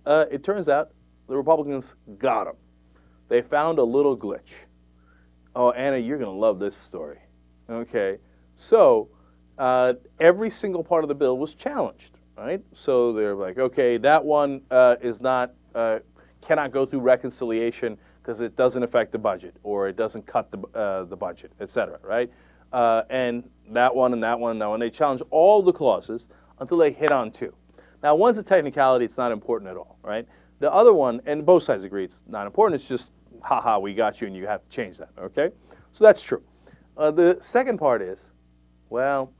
It turns out the Republicans got him. They found a little glitch. Oh, Anna, you're going to love this story. Okay, so every single part of the bill was challenged, right? So they're like, okay, that one is not cannot go through reconciliation because it doesn't affect the budget or it doesn't cut the budget, et cetera, right? And that one and that one and that one. They challenged all the clauses until they hit on two. Now, one's a technicality. It's not important at all, right? The other one, and both sides agree it's not important. It's just, haha, we got you and you have to change that, okay? So that's true. The second part is, well,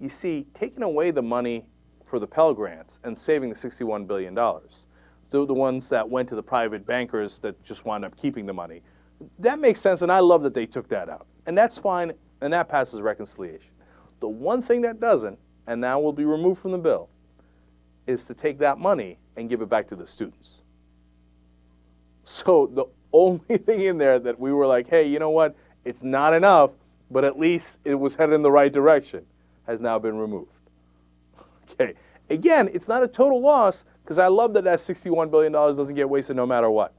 you see, taking away the money for the Pell Grants and saving the $61 billion, the ones that went to the private bankers that just wound up keeping the money, that makes sense, and I love that they took that out. And that's fine, and that passes reconciliation. The one thing that doesn't, and now will be removed from the bill, is to take that money and give it back to the students. So the only thing in there that we were like, hey, you know what, it's not enough, but at least it was headed in the right direction, has now been removed. Okay, again, it's not a total loss, because I love that $61 billion doesn't get wasted no matter what.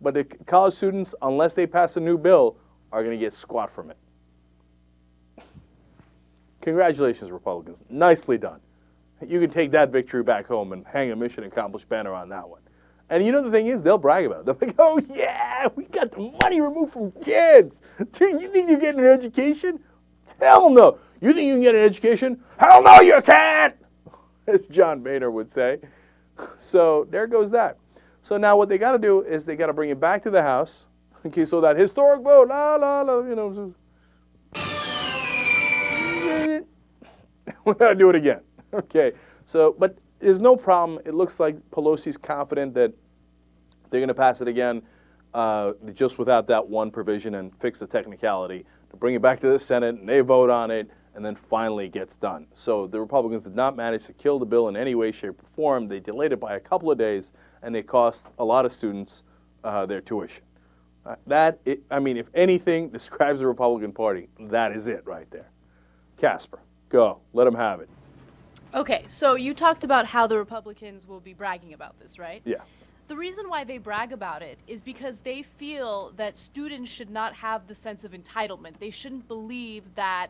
But the college students, unless they pass a new bill, are going to get squat from it. Congratulations, Republicans. Nicely done. You can take that victory back home and hang a mission accomplished banner on that one. And you know the thing is, they'll brag about it. They'll be like, oh yeah, we got the money removed from kids. Dude, you think you're getting an education? Hell no. You think you can get an education? Hell no, you can't, as John Boehner would say. So there goes that. So now what they got to do is they got to bring it back to the House. Okay, so that historic vote, la, la, la, you know. We got to do it again. Okay, so, but there's no problem. It looks like Pelosi's confident that they're going to pass it again just without that one provision and fix the technicality to bring it back to the Senate, and they vote on it, and then finally it gets done. So the Republicans did not manage to kill the bill in any way, shape, or form. They delayed it by a couple of days, and it cost a lot of students their tuition. I mean, if anything describes the Republican Party, that is it right there. Casper, go. Let them have it. Okay, so you talked about how the Republicans will be bragging about this, right? Yeah. The reason why they brag about it is because they feel that students should not have the sense of entitlement. They shouldn't believe that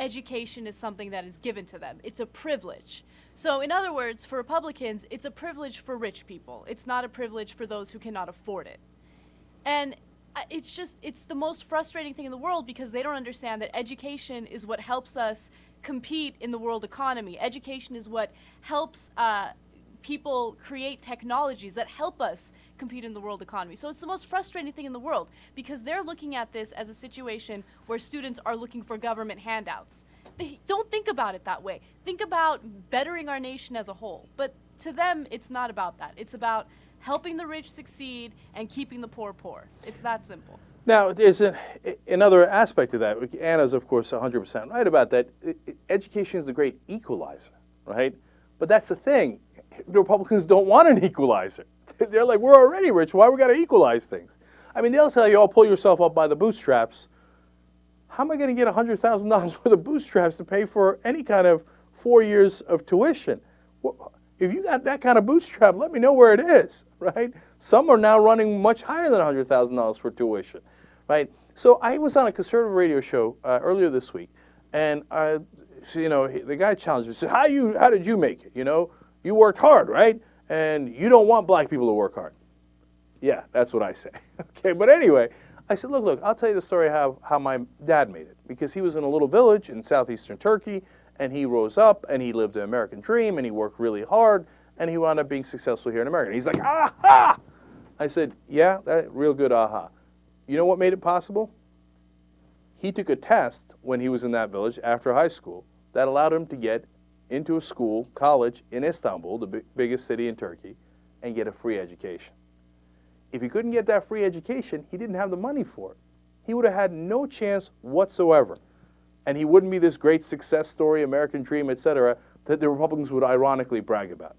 education is something that is given to them. It's a privilege. So in other words, for Republicans, it's a privilege for rich people. It's not a privilege for those who cannot afford it. And it's the most frustrating thing in the world because they don't understand that education is what helps us compete in the world economy. Education is what helps people create technologies that help us compete in the world economy. So it's the most frustrating thing in the world because they're looking at this as a situation where students are looking for government handouts. They don't think about it that way. Think about bettering our nation as a whole. But to them, it's not about that. It's about helping the rich succeed and keeping the poor poor. It's that simple. Now, there's another aspect to that. Anna's, of course, 100% right about that. Education is the great equalizer, right? But that's the thing. The Republicans don't want an equalizer. They're like, we're already rich. Why we got to equalize things? I mean, they'll tell you, oh, pull yourself up by the bootstraps. How am I going to get $100,000 worth of bootstraps to pay for any kind of 4 years of tuition? Well, if you got that kind of bootstrap, let me know where it is, right? Some are now running much higher than $100,000 for tuition, right? So I was on a conservative radio show earlier this week, and so, you know, the guy challenged me. He said, how did you make it? You know, you worked hard, right? And you don't want black people to work hard. Yeah, that's what I say. Okay, but anyway, I said, look, I'll tell you the story how my dad made it. Because he was in a little village in southeastern Turkey, and he rose up, and he lived an American dream, and he worked really hard, and he wound up being successful here in America. And he's like, aha! I said, yeah, that real good aha. You know what made it possible? He took a test when he was in that village after high school that allowed him to get into a school, college in Istanbul, the biggest city in Turkey, and get a free education. If he couldn't get that free education, he didn't have the money for it. He would have had no chance whatsoever. And he wouldn't be this great success story, American dream, etc., that the Republicans would ironically brag about.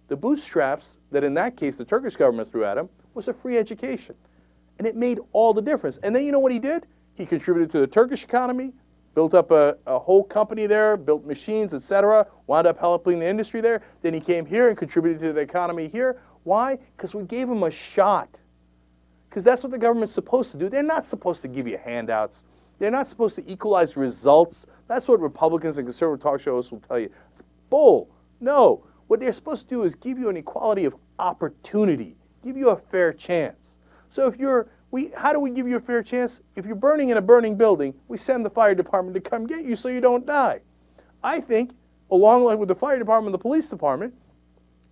The bootstraps that in that case the Turkish government threw at him was a free education. And it made all the difference. And then you know what he did? He contributed to the Turkish economy, built up a whole company there, built machines, etc., wound up helping the industry there. Then he came here and contributed to the economy here, Why? Because we gave them a shot. Because that's what the government's supposed to do. They're not supposed to give you handouts. They're not supposed to equalize results. That's what Republicans and conservative talk shows will tell you. It's bull. No. What they're supposed to do is give you an equality of opportunity, give you a fair chance. So how do we give you a fair chance? If you're burning in a burning building, we send the fire department to come get you so you don't die. I think, along with the fire department and the police department,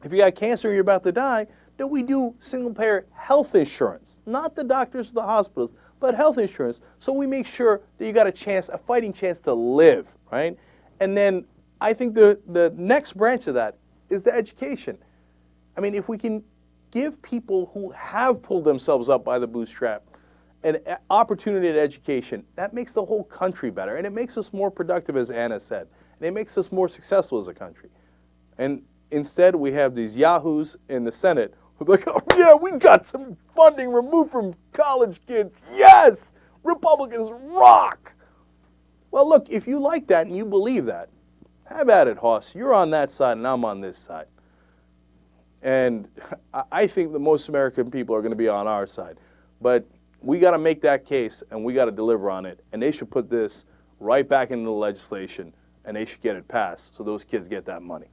if you got cancer and you're about to die, that we do single-payer health insurance. Not the doctors or the hospitals, but health insurance. So we make sure that you got a fighting chance to live, right? And then I think the next branch of that is the education. I mean, if we can give people who have pulled themselves up by the bootstrap an opportunity at education, that makes the whole country better. And it makes us more productive, as Anna said. And it makes us more successful as a country. And instead, we have these yahoos in the Senate who are like, oh, yeah, we got some funding removed from college kids. Yes! Republicans rock! Well, look, if you like that and you believe that, have at it, Hoss. You're on that side and I'm on this side. And I think that most American people are going to be on our side. But we got to make that case and we got to deliver on it. And they should put this right back into the legislation and they should get it passed so those kids get that money.